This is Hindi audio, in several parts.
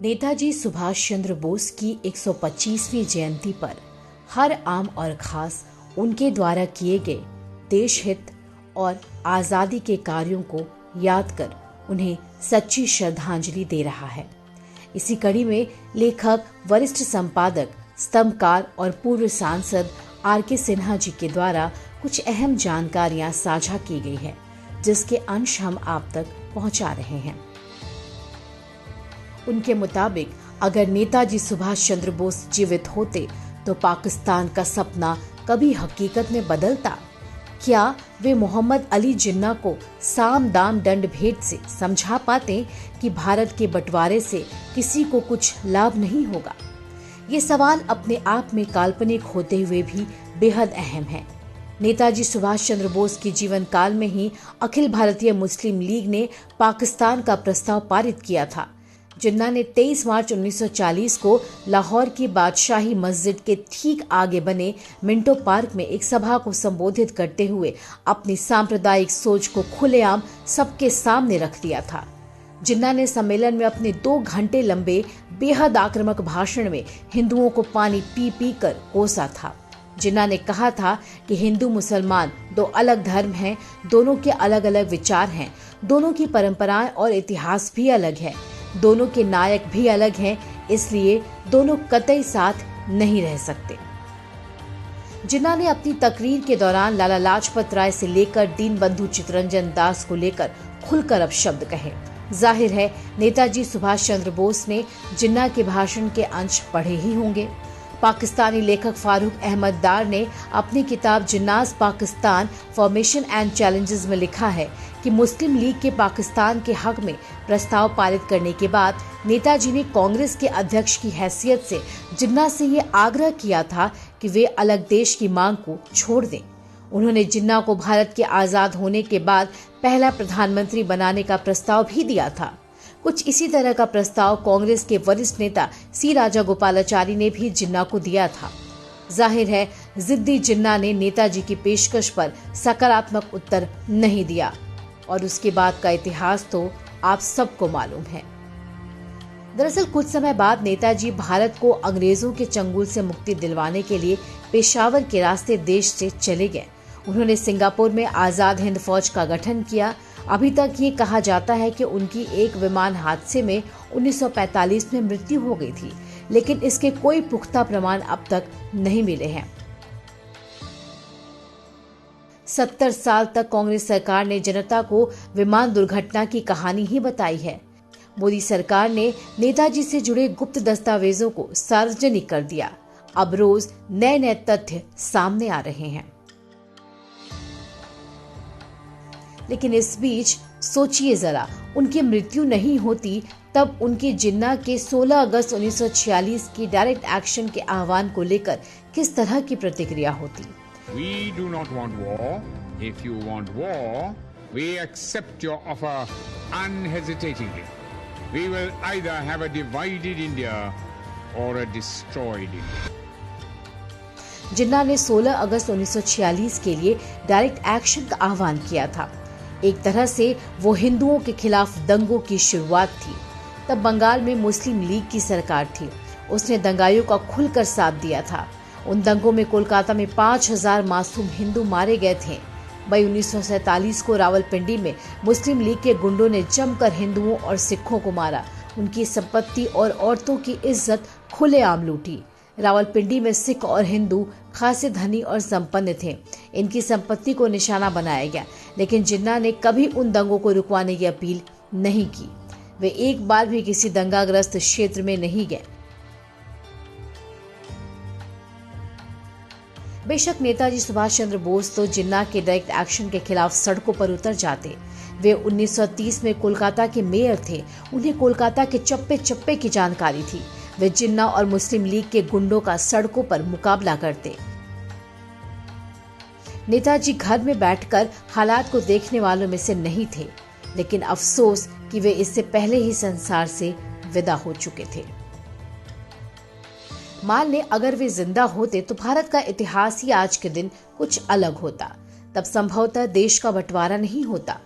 नेताजी सुभाष चंद्र बोस की 125वीं जयंती पर हर आम और खास उनके द्वारा किए गए देश हित और आजादी के कार्यों को याद कर उन्हें सच्ची श्रद्धांजलि दे रहा है। इसी कड़ी में लेखक, वरिष्ठ संपादक, स्तंभकार और पूर्व सांसद आर.के. सिन्हा जी के द्वारा कुछ अहम जानकारियां साझा की गई है, जिसके अंश हम आप तक पहुंचा रहे हैं। उनके मुताबिक अगर नेताजी सुभाष चंद्र बोस जीवित होते तो पाकिस्तान का सपना कभी हकीकत में बदलता? क्या वे मोहम्मद अली जिन्ना को साम दाम दंड भेद से समझा पाते कि भारत के बंटवारे से किसी को कुछ लाभ नहीं होगा? ये सवाल अपने आप में काल्पनिक होते हुए भी बेहद अहम है। नेताजी सुभाष चंद्र बोस के जीवन काल में ही अखिल भारतीय मुस्लिम लीग ने पाकिस्तान का प्रस्ताव पारित किया था। जिन्ना ने 23 मार्च 1940 को लाहौर की बादशाही मस्जिद के ठीक आगे बने मिंटो पार्क में एक सभा को संबोधित करते हुए अपनी सांप्रदायिक सोच को खुलेआम सबके सामने रख दिया था। जिन्ना ने सम्मेलन में अपने 2 घंटे लंबे बेहद आक्रामक भाषण में हिंदुओं को पानी पी पी कर कोसा था। जिन्ना ने कहा था कि हिंदू मुसलमान 2 अलग धर्म हैं, दोनों के अलग अलग विचार हैं, दोनों की परंपराएं और इतिहास भी अलग है, दोनों के नायक भी अलग हैं, इसलिए दोनों कतई साथ नहीं रह सकते। जिन्ना ने अपनी तकरीर के दौरान लाला लाजपत राय से लेकर दीनबंधु चित्तरंजन दास को लेकर खुलकर अपशब्द कहे। जाहिर है नेताजी सुभाष चंद्र बोस ने जिन्ना के भाषण के अंश पढ़े ही होंगे। पाकिस्तानी लेखक फारूक अहमद दार ने अपनी किताब जिन्नास पाकिस्तान फॉर्मेशन एंड चैलेंजेस में लिखा है कि मुस्लिम लीग के पाकिस्तान के हक में प्रस्ताव पारित करने के बाद नेताजी ने कांग्रेस के अध्यक्ष की हैसियत से जिन्ना से ये आग्रह किया था कि वे अलग देश की मांग को छोड़ दें। उन्होंने जिन्ना को भारत के आजाद होने के बाद पहला प्रधानमंत्री बनाने का प्रस्ताव भी दिया था। कुछ इसी तरह का प्रस्ताव कांग्रेस के वरिष्ठ नेता सी राजागोपालाचारी ने भी जिन्ना को दिया था। जाहिर है जिद्दी जिन्ना ने नेताजी की पेशकश पर सकारात्मक उत्तर नहीं दिया और उसके बाद का इतिहास तो आप सबको मालूम है। दरअसल कुछ समय बाद नेताजी भारत को अंग्रेजों के चंगुल से मुक्ति दिलवाने के लिए पेशावर के रास्ते देश से चले गए। उन्होंने सिंगापुर में आजाद हिंद फौज का गठन किया। अभी तक ये कहा जाता है कि उनकी एक विमान हादसे में 1945 में मृत्यु हो गई थी, लेकिन इसके कोई पुख्ता प्रमाण अब तक नहीं मिले हैं। 70 साल तक कांग्रेस सरकार ने जनता को विमान दुर्घटना की कहानी ही बताई है। मोदी सरकार ने नेताजी से जुड़े गुप्त दस्तावेजों को सार्वजनिक कर दिया। अब रोज नए नए तथ्य सामने आ रहे हैं। लेकिन इस बीच सोचिए जरा, उनकी मृत्यु नहीं होती तब उनके जिन्ना के 16 अगस्त 1946 की डायरेक्ट एक्शन के आह्वान को लेकर किस तरह की प्रतिक्रिया होती? We do not want war. If you want war, we accept your offer unhesitatingly. We will either have a divided India or a destroyed India. जिन्ना ने 16 अगस्त 1946 के लिए डायरेक्ट एक्शन का आह्वान किया था। एक तरह से वो हिंदुओं के खिलाफ दंगों की शुरुआत थी। तब बंगाल में मुस्लिम लीग की सरकार थी। उसने दंगाइयों का खुलकर साथ दिया था। उन दंगों में कोलकाता में 5000 मासूम हिंदू मारे गए थे। मई 1947 को रावलपिंडी में मुस्लिम लीग के गुंडों ने जमकर हिंदुओं और सिखों को मारा। उनकी संपत्ति और औरतों की इज्जत खुलेआम लूटी। रावलपिंडी में सिख और हिंदू खासे धनी और संपन्न थे। इनकी संपत्ति को निशाना बनाया गया, लेकिन जिन्ना ने कभी उन दंगों को रुकवाने की अपील नहीं की। वे एक बार भी किसी दंगाग्रस्त क्षेत्र में नहीं गए। बेशक नेताजी सुभाष चंद्र बोस तो जिन्ना के डायरेक्ट एक्शन के खिलाफ सड़कों पर उतर जाते। वे 1930 में कोलकाता के मेयर थे। उन्हें कोलकाता के चप्पे चप्पे की जानकारी थी। वे जिन्ना और मुस्लिम लीग के गुंडों का सड़कों पर मुकाबला करते। नेताजी घर में बैठकर हालात को देखने वालों में से नहीं थे, लेकिन अफसोस कि वे इससे पहले ही संसार से विदा हो चुके थे। मान ले अगर वे जिंदा होते तो भारत का इतिहास ही आज के दिन कुछ अलग होता। तब संभवतः देश का बंटवारा नहीं होता।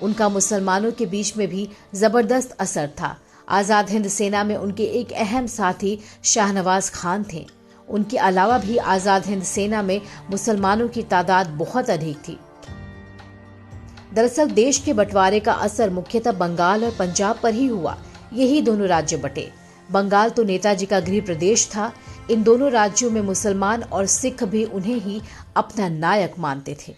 उनका मुसलमानों के बीच में भी जबरदस्त असर था। आजाद हिंद सेना में उनके एक अहम साथी शाहनवाज खान थे। उनके अलावा भी आजाद हिंद सेना में मुसलमानों की तादाद बहुत अधिक थी। दरअसल देश के बंटवारे का असर मुख्यतः बंगाल और पंजाब पर ही हुआ। यही दोनों राज्य बटे। बंगाल तो नेताजी का गृह प्रदेश था। इन दोनों राज्यों में मुसलमान और सिख भी उन्हें ही अपना नायक मानते थे।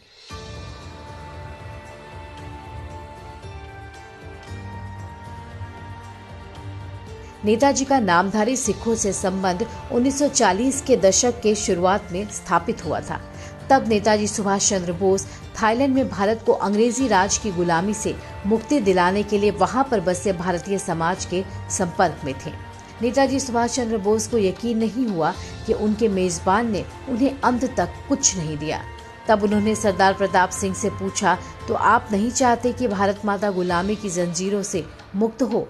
नेताजी का नामधारी सिखों से संबंध 1940 के दशक के शुरुआत में स्थापित हुआ था। तब नेताजी सुभाष चंद्र बोस थाईलैंड में भारत को अंग्रेजी राज की गुलामी से मुक्ति दिलाने के लिए वहां पर बसे भारतीय समाज के संपर्क में थे। नेताजी सुभाष चंद्र बोस को यकीन नहीं हुआ कि उनके मेजबान ने उन्हें अंत तक कुछ नहीं दिया। तब उन्होंने सरदार प्रताप सिंह से पूछा, तो आप नहीं चाहते कि भारत माता गुलामी की जंजीरों से मुक्त हो?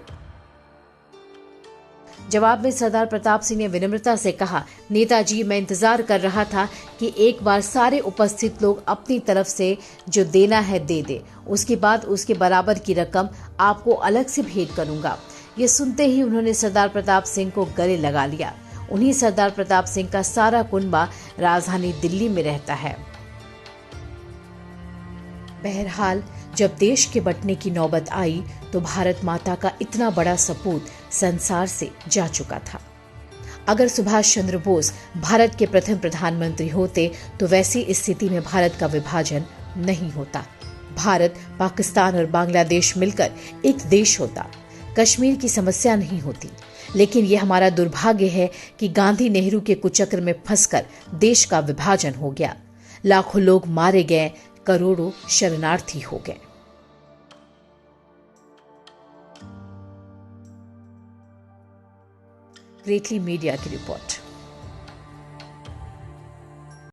जवाब में सरदार प्रताप सिंह ने विनम्रता से कहा, नेताजी, मैं इंतजार कर रहा था कि एक बार सारे उपस्थित लोग अपनी तरफ से जो देना है दे दे, उसके बाद उसके बराबर की रकम आपको अलग से भेंट करूंगा। ये सुनते ही उन्होंने सरदार प्रताप सिंह को गले लगा लिया। उन्हीं सरदार प्रताप सिंह का सारा कुनबा राजधानी दिल्ली में रहता है। बहरहाल जब देश के बंटने की नौबत आई तो भारत माता का इतना बड़ा सपूत संसार से जा चुका था। अगर सुभाष चंद्र बोस भारत के प्रथम प्रधानमंत्री होते तो वैसी स्थिति में भारत का विभाजन नहीं होता। भारत, पाकिस्तान और बांग्लादेश मिलकर एक देश होता। कश्मीर की समस्या नहीं होती। लेकिन यह हमारा दुर्भाग्य है कि गांधी नेहरू के कुचक्र में फंसकर देश का विभाजन हो गया। लाखों लोग मारे गए, करोड़ों शरणार्थी हो गए। ग्रेटली मीडिया की रिपोर्ट।